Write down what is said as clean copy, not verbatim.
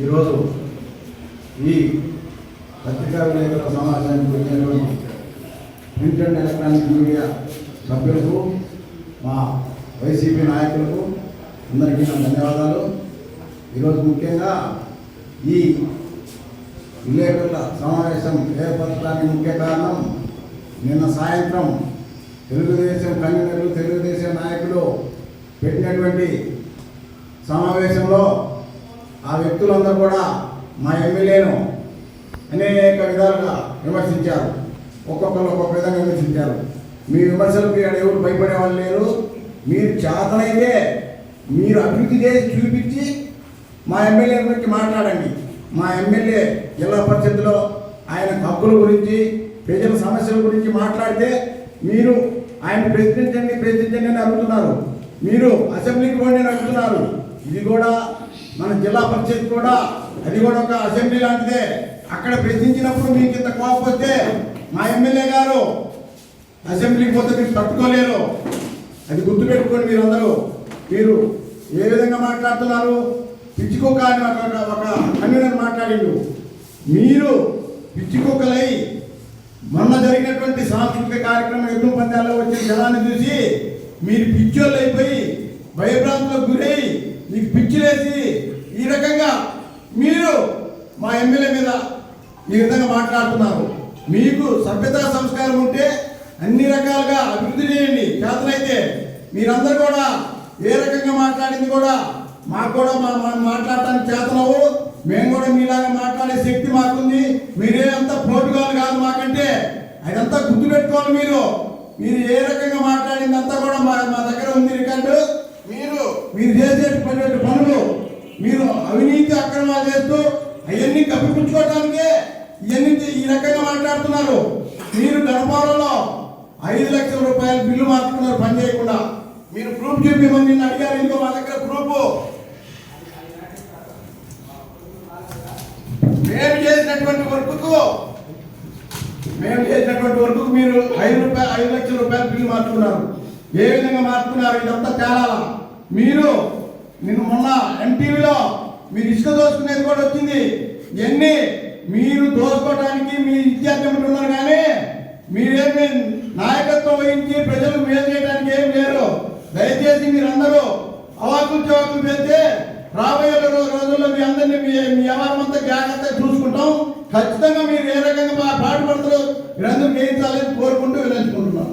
ఈరోజు ఈ పత్రికా విలేకరుల సమావేశానికి వచ్చినటువంటి ప్రింట్ అండ్ ఎలక్ట్రానిక్ మీడియా సభ్యులకు, మా వైసీపీ నాయకులకు అందరికీ నా ధన్యవాదాలు. ఈరోజు ముఖ్యంగా ఈ విలేకరుల సమావేశం ఏర్పరచడానికి ముఖ్య కారణం, నిన్న సాయంత్రం తెలుగుదేశం కన్వీనర్లు, తెలుగుదేశం నాయకులు పెట్టినటువంటి సమావేశంలో ఆ వ్యక్తులందరూ కూడా మా ఎమ్మెల్యేను అనేక విధాలుగా విమర్శించారు. ఒక్కొక్కరు ఒక్కొక్క విధంగా విమర్శించారు. మీ విమర్శలకు ఎవరు భయపడే వాళ్ళు లేరు. మీరు చేతనైతే మీరు అభివృద్ధి చేసి చూపించి మా ఎమ్మెల్యే గురించి మాట్లాడండి. మా ఎమ్మెల్యే జిల్లా పరిషత్తులో ఆయన హక్కుల గురించి, ప్రజల సమస్యల గురించి మాట్లాడితే మీరు ఆయన ప్రశ్నించండి అని అడుగుతున్నారు. మీరు అసెంబ్లీకి పోండి అని అడుగుతున్నారు. ఇది కూడా మన జిల్లా పరిషత్ కూడా, అది కూడా ఒక అసెంబ్లీ లాంటిదే. అక్కడ ప్రశ్నించినప్పుడు మీకు ఇంత కోపం వస్తే మా ఎమ్మెల్యే గారు అసెంబ్లీకి పోతే మీరు తట్టుకోలేరు. అది గుర్తుపెట్టుకోండి మీరందరూ. మీరు ఏ విధంగా మాట్లాడుతున్నారు? పిచ్చికొక్క అని ఒక కన్వీనర్ మాట్లాడిండు. మీరు పిచ్చికొక్కలై మొన్న జరిగినటువంటి సాంస్కృతిక కార్యక్రమం ఎన్నో పందాల్లో వచ్చిన జనాన్ని చూసి మీరు పిచ్చోళ్ళు అయిపోయి భయభ్రాంతులకు గురై మీకు పిచ్చిలేసి ఈ రకంగా మీరు మా ఎమ్మెల్యే మీద ఈ విధంగా మాట్లాడుతున్నారు. మీకు సభ్యతా సంస్కారం ఉంటే అన్ని రకాలుగా అభివృద్ధి చేయండి. చేతనైతే మీరందరూ కూడా ఏ రకంగా మాట్లాడింది కూడా మాకు కూడా మాట్లాడటానికి చేతనవు. మేము కూడా మీలాగా మాట్లాడే శక్తి మాకుంది. మీరేంతా పోటుగాలు కాదు మాకంటే. అదంతా గుర్తుపెట్టుకోవాలి. మీరు ఏ రకంగా మాట్లాడిందంతా కూడా మా దగ్గర ఉంది రికార్డు. మీరు చేసేటువంటి పనులు, మీరు అవినీతి అక్రమాలు చేస్తూ అవన్నీ కప్పిపుచ్చుకోవడానికే ఇవన్నీ ఈ రకంగా మాట్లాడుతున్నారు. మీరు గణపాలలో 5 లక్షల రూపాయల బిల్లు మార్చుకున్నారు పని చేయకుండా. మీరు ప్రూఫ్ చూపించమని నిన్ను అడిగారు. ఇంకో మా దగ్గర ప్రూఫ్. మేము చేసినటువంటి వర్క్కు మీరు 5 లక్షల రూపాయల బిల్లు మార్చుకున్నారు. ఏ విధంగా మార్చుకున్నారు? ఇదంతా తేలాలా. మీరు నిన్న మొన్న ఎన్టీవీలో మీరు ఇసుక దోచుకునేది కూడా వచ్చింది. ఇవన్నీ మీరు దోచుకోవడానికి మీ విద్యార్థి ఉన్నారు, కానీ మీరేమి నాయకత్వం వహించి ప్రజలు మేలు చేయడానికి ఏం లేరు. దయచేసి మీరందరూ అవాకులు చవాకులు పెడితే రాబోయే రోజుల్లో మీ అందరినీ మీ వ్యవహారం అంతా జాగ్రత్తగా చూసుకుంటాం. ఖచ్చితంగా మీరు ఏ రకంగా పాటుపడతారో మీరందరూ చేయించాలని కోరుకుంటూ వినంచుకుంటున్నాం.